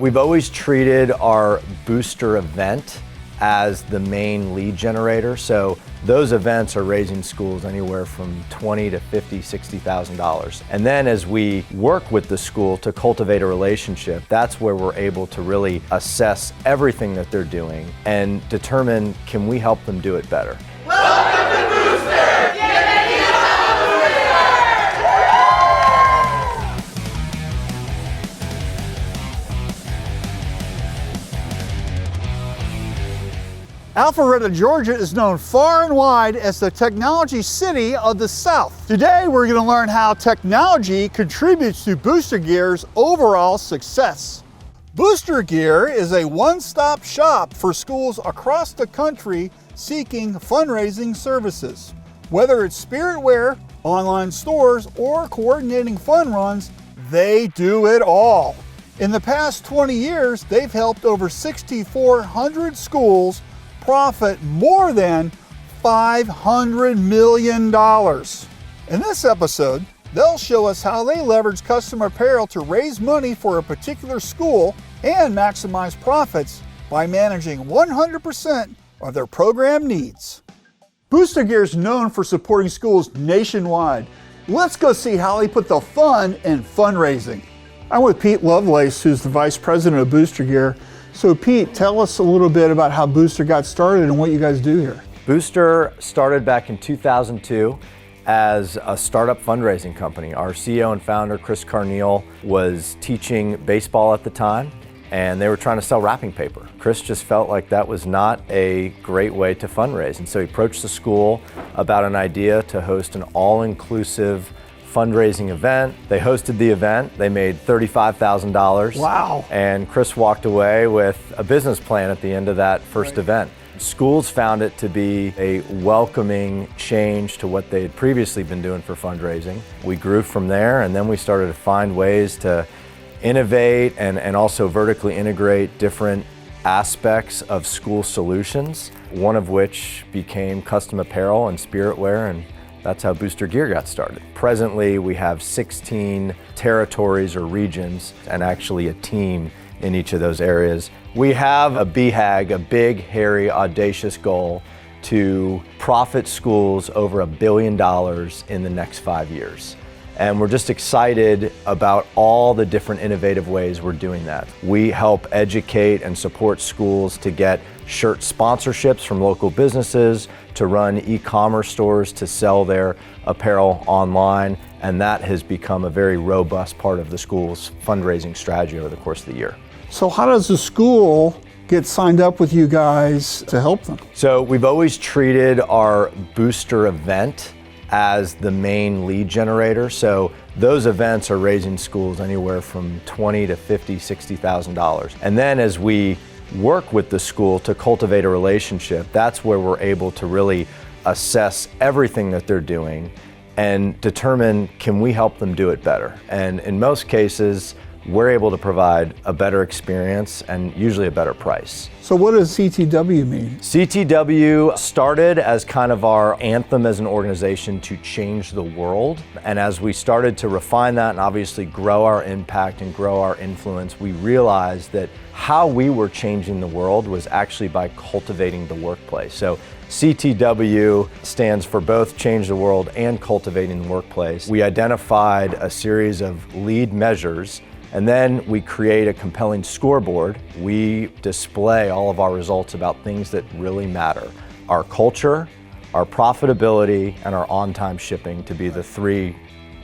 We've always treated our booster event as the main lead generator. So those events are raising schools anywhere from $20,000 to $50,000, $60,000. And then as we work with the school to cultivate a relationship, that's where we're able to really assess everything that they're doing and determine, can we help them do it better? Welcome to Booster! Get ready to have Alpharetta, Georgia is known far and wide as the technology city of the South. Today, we're going to learn how technology contributes to Booster Gear's overall success. Booster Gear is a one-stop shop for schools across the country seeking fundraising services. Whether it's spirit wear, online stores, or coordinating fun runs, they do it all. In the past 20 years, they've helped over 6,400 schools profit more than $500 million. In this episode, they'll show us how they leverage custom apparel to raise money for a particular school and maximize profits by managing 100% of their program needs. Booster Gear is known for supporting schools nationwide. Let's go see how they put the fun in fundraising. I'm with Pete Lovelace, who's the Vice President of Booster Gear. So Pete, tell us a little bit about how Booster got started and what you guys do here. Booster started back in 2002 as a startup fundraising company. Our CEO and founder, Chris Carneal, was teaching baseball at the time, and they were trying to sell wrapping paper. Chris just felt like that was not a great way to fundraise, and so he approached the school about an idea to host an all-inclusive fundraising event. They hosted the event. They made $35,000. Wow. And Chris walked away with a business plan at the end of that first event. Schools found it to be a welcoming change to what they had previously been doing for fundraising. We grew from there, and then we started to find ways to innovate and also vertically integrate different aspects of school solutions, one of which became custom apparel and spirit wear, and that's how Booster Gear got started. Presently, we have 16 territories or regions and actually a team in each of those areas. We have a BHAG, a big, hairy, audacious goal to profit schools over $1 billion in the next 5 years. And we're just excited about all the different innovative ways we're doing that. We help educate and support schools to get shirt sponsorships from local businesses, to run e-commerce stores to sell their apparel online, and that has become a very robust part of the school's fundraising strategy over the course of the year. So how does the school get signed up with you guys to help them? So we've always treated our booster event as the main lead generator. So those events are raising schools anywhere from $20,000 to $50,000, $60,000. And then as we work with the school to cultivate a relationship, that's where we're able to really assess everything that they're doing and determine, can we help them do it better? And in most cases, we're able to provide a better experience and usually a better price. So what does CTW mean? CTW started as kind of our anthem as an organization to change the world. And as we started to refine that and obviously grow our impact and grow our influence, we realized that how we were changing the world was actually by cultivating the workplace. So CTW stands for both change the world and cultivating the workplace. We identified a series of lead measures, and then we create a compelling scoreboard. We display all of our results about things that really matter. Our culture, our profitability, and our on-time shipping to be the three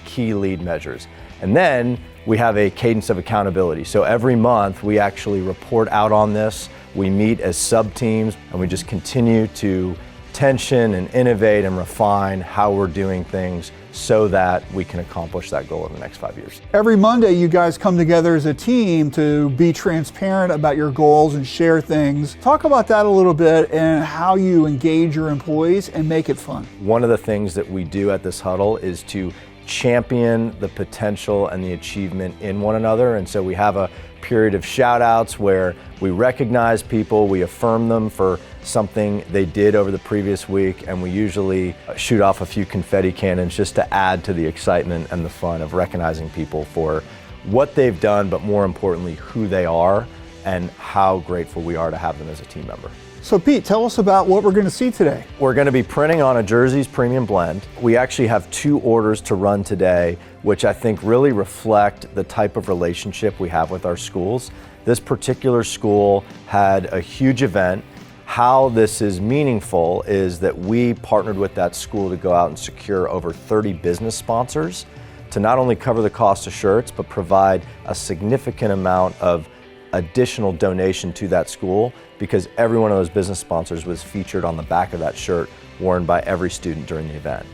key lead measures. And then we have a cadence of accountability. So every month we actually report out on this. We meet as sub-teams, and we just continue to tension and innovate and refine how we're doing things so that we can accomplish that goal in the next 5 years. Every Monday, you guys come together as a team to be transparent about your goals and share things. Talk about that a little bit and how you engage your employees and make it fun. One of the things that we do at this huddle is to champion the potential and the achievement in one another. And so we have a period of shout outs where we recognize people, we affirm them for something they did over the previous week, and we usually shoot off a few confetti cannons just to add to the excitement and the fun of recognizing people for what they've done, but more importantly, who they are and how grateful we are to have them as a team member. So Pete, tell us about what we're going to see today. We're going to be printing on a JERZEES premium blend. We actually have 2 orders to run today, which I think really reflect the type of relationship we have with our schools. This particular school had a huge event. How this is meaningful is that we partnered with that school to go out and secure over 30 business sponsors to not only cover the cost of shirts, but provide a significant amount of additional donation to that school, because every one of those business sponsors was featured on the back of that shirt worn by every student during the event.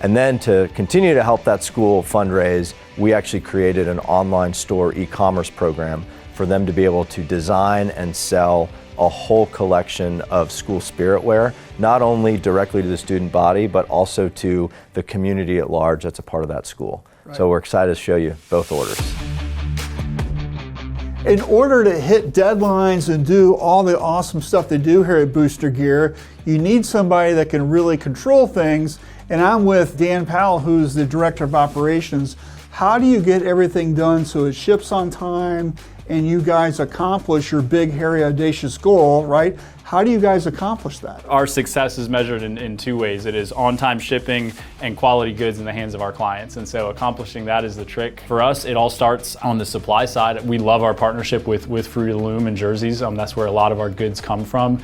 And then to continue to help that school fundraise, we actually created an online store e-commerce program for them to be able to design and sell a whole collection of school spirit wear, not only directly to the student body, but also to the community at large that's a part of that school. Right. So we're excited to show you both orders. In order to hit deadlines and do all the awesome stuff they do here at Booster Gear, you need somebody that can really control things. And I'm with Dan Powell, who's the Director of Operations. How do you get everything done so it ships on time and you guys accomplish your big, hairy, audacious goal, right? How do you guys accomplish that? Our success is measured in 2 ways. It is on-time shipping and quality goods in the hands of our clients. And so accomplishing that is the trick. For us, it all starts on the supply side. We love our partnership with Fruit of the Loom and JERZEES. That's where a lot of our goods come from.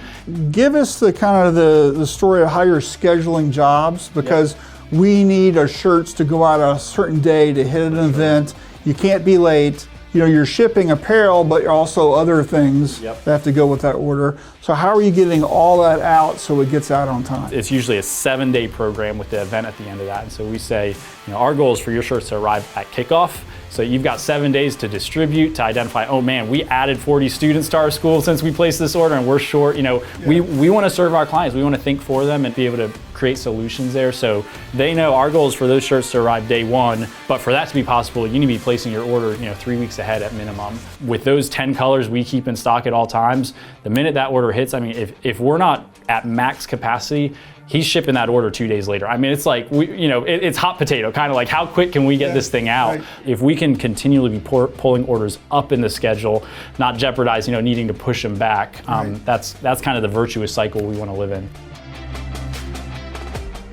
Give us the kind of the story of how you're scheduling jobs, because we need our shirts to go out on a certain day to hit an event. You can't be late. You know, you're shipping apparel, but also other things that have to go with that order. So how are you getting all that out so it gets out on time? It's usually a 7-day program with the event at the end of that. And so we say, our goal is for your shirts to arrive at kickoff. So you've got 7 days to distribute, to identify, oh man, we added 40 students to our school since we placed this order and we're short. We want to serve our clients. We want to think for them and be able to create solutions there. So they know our goal is for those shirts to arrive day 1, but for that to be possible, you need to be placing your order 3 weeks ahead at minimum. With those 10 colors we keep in stock at all times, the minute that order hits, if we're not at max capacity, he's shipping that order 2 days later. It's like, it's hot potato, kind of like how quick can we get this thing out? Right. If we can continually be pulling orders up in the schedule, not jeopardize, needing to push them back, that's kind of the virtuous cycle we want to live in.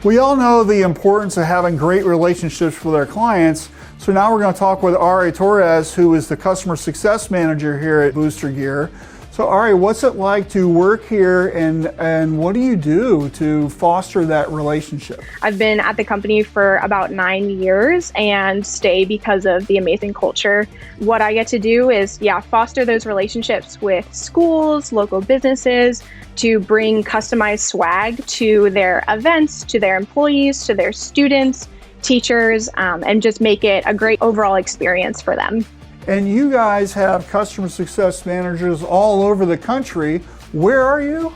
We all know the importance of having great relationships with our clients. So now we're going to talk with Ari Torres, who is the Customer Success Manager here at Booster Gear. So Ari, what's it like to work here and what do you do to foster that relationship? I've been at the company for about 9 years and stay because of the amazing culture. What I get to do is, foster those relationships with schools, local businesses, to bring customized swag to their events, to their employees, to their students, teachers, and just make it a great overall experience for them. And you guys have customer success managers all over the country. Where are you?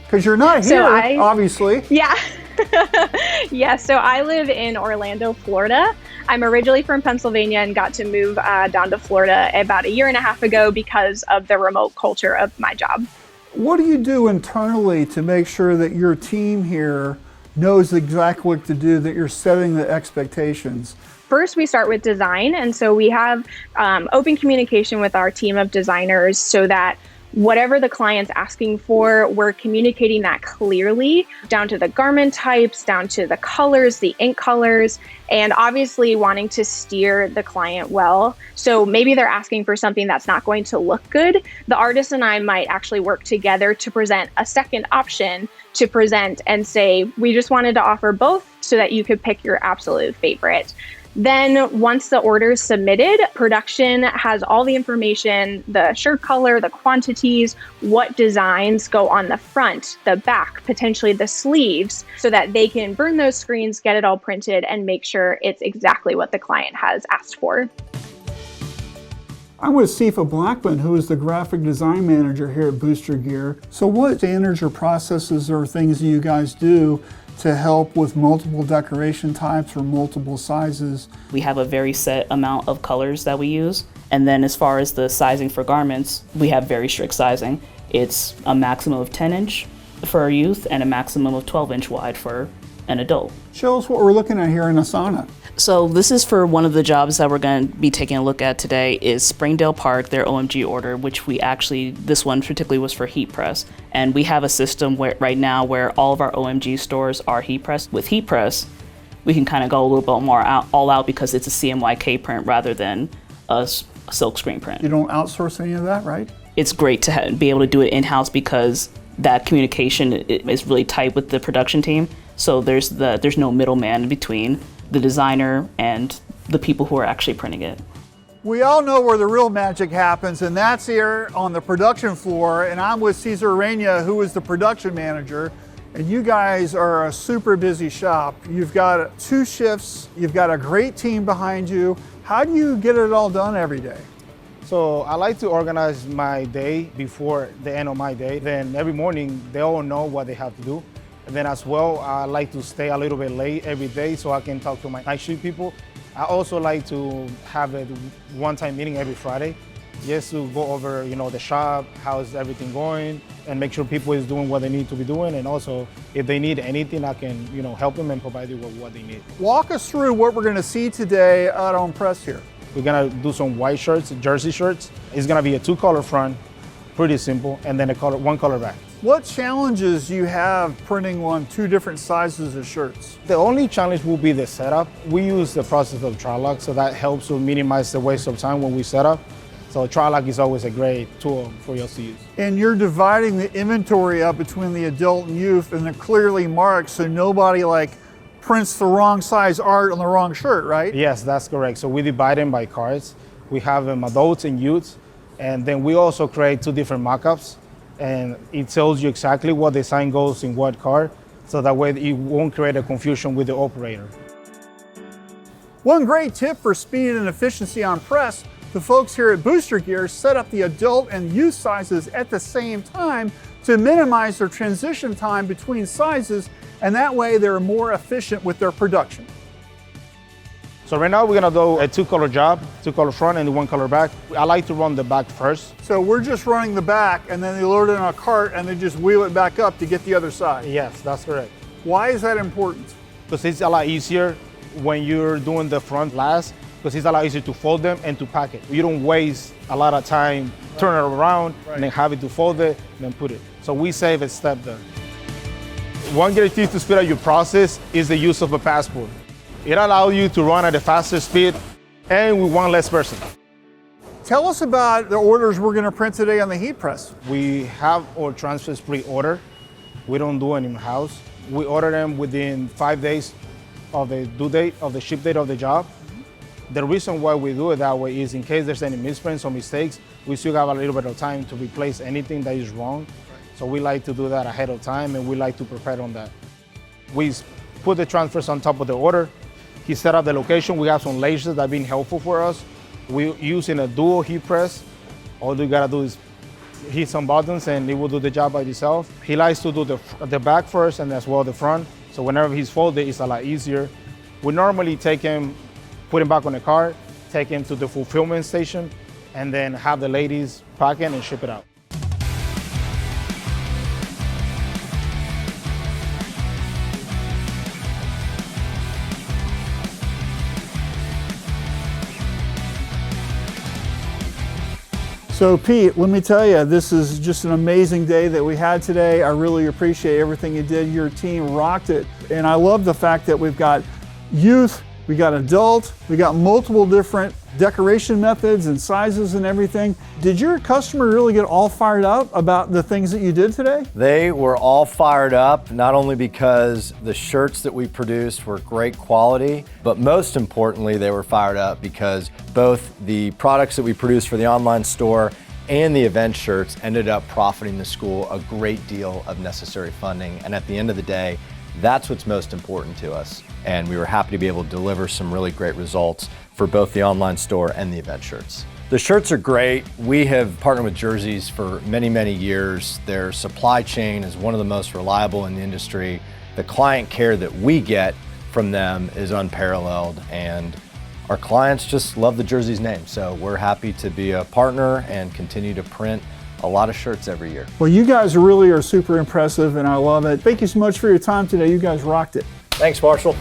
Because you're not here, obviously. Yeah. So I live in Orlando, Florida. I'm originally from Pennsylvania and got to move down to Florida about 1.5 years ago because of the remote culture of my job. What do you do internally to make sure that your team here knows exactly what to do, that you're setting the expectations? First, we start with design. And so we have open communication with our team of designers so that whatever the client's asking for, we're communicating that clearly down to the garment types, down to the colors, the ink colors, and obviously wanting to steer the client well. So maybe they're asking for something that's not going to look good. The artist and I might actually work together to present a second option to present and say, we just wanted to offer both so that you could pick your absolute favorite. Then once the order is submitted, production has all the information, the shirt color, the quantities, what designs go on the front, the back, potentially the sleeves, so that they can burn those screens, get it all printed, and make sure it's exactly what the client has asked for. I'm with Sifa Blackman, who is the graphic design manager here at Booster Gear. So what standards or processes or things do you guys do to help with multiple decoration types or multiple sizes? We have a very set amount of colors that we use. And then as far as the sizing for garments, we have very strict sizing. It's a maximum of 10-inch for our youth and a maximum of 12-inch wide for and adult. Show us what we're looking at here in Asana. So this is for one of the jobs that we're going to be taking a look at today is Springdale Park, their OMG order, which we actually, this one particularly was for heat press. And we have a system where right now where all of our OMG stores are heat pressed. With heat press, we can kind of go a little bit more all out because it's a CMYK print rather than a silk screen print. You don't outsource any of that, right? It's great to be able to do it in-house because that communication is really tight with the production team. So there's no middleman in between the designer and the people who are actually printing it. We all know where the real magic happens, and that's here on the production floor. And I'm with Cesar Reina, who is the production manager. And you guys are a super busy shop. You've got 2 shifts, you've got a great team behind you. How do you get it all done every day? So I like to organize my day before the end of my day. Then every morning, they all know what they have to do. And then as well, I like to stay a little bit late every day so I can talk to my night shift people. I also like to have a one-time meeting every Friday, just to go over, the shop, how's everything going, and make sure people is doing what they need to be doing. And also, if they need anything, I can, help them and provide them with what they need. Walk us through what we're going to see today out on press here. We're gonna do some white shirts, jersey shirts. It's gonna be a 2-color front, pretty simple, and then one color back. What challenges do you have printing on 2 different sizes of shirts? The only challenge will be the setup. We use the process of tri-lock, so that helps to minimize the waste of time when we set up. So tri-lock is always a great tool for us to use. And you're dividing the inventory up between the adult and youth, and they're clearly marked so nobody prints the wrong size art on the wrong shirt, right? Yes, that's correct. So we divide them by cards. We have them adults and youths, and then we also create 2 different mock-ups, and it tells you exactly what design goes in what card, so that way it won't create a confusion with the operator. One great tip for speed and efficiency on press, the folks here at Booster Gear set up the adult and youth sizes at the same time to minimize their transition time between sizes, and that way they're more efficient with their production. So right now we're gonna do a 2-color job, 2-color front and 1-color back. I like to run the back first. So we're just running the back and then they load it on a cart and they just wheel it back up to get the other side. Yes, that's correct. Why is that important? Because it's a lot easier when you're doing the front last, because it's a lot easier to fold them and to pack it. You don't waste a lot of time, turn it around, and then have it to fold it, and then put it. So we save a step there. One great tip to speed up your process is the use of a passport. It allows you to run at a faster speed and with one less person. Tell us about the orders we're going to print today on the heat press. We have our transfers pre-order. We don't do them in-house. We order them within 5 days of the due date, of the ship date of the job. The reason why we do it that way is in case there's any misprints or mistakes, we still have a little bit of time to replace anything that is wrong. So we like to do that ahead of time, and we like to prepare on that. We put the transfers on top of the order. He set up the location. We have some lasers that have been helpful for us. We're using a dual heat press. All you gotta do is hit some buttons and it will do the job by itself. He likes to do the back first and as well the front. So whenever he's folded, it's a lot easier. We normally take him, put him back on the car, take him to the fulfillment station, and then have the ladies pack it and ship it out. So Pete, let me tell you, this is just an amazing day that we had today. I really appreciate everything you did. Your team rocked it. And I love the fact that we've got youth, we got adult, we got multiple different decoration methods and sizes and everything. Did your customer really get all fired up about the things that you did today? They were all fired up, not only because the shirts that we produced were great quality, but most importantly, they were fired up because both the products that we produced for the online store and the event shirts ended up profiting the school a great deal of necessary funding. And at the end of the day, that's what's most important to us. And we were happy to be able to deliver some really great results for both the online store and the event shirts. The shirts are great. We have partnered with JERZEES for many, many years. Their supply chain is one of the most reliable in the industry. The client care that we get from them is unparalleled, and our clients just love the JERZEES name. So we're happy to be a partner and continue to print a lot of shirts every year. Well, you guys really are super impressive and I love it. Thank you so much for your time today. You guys rocked it. Thanks, Marshall.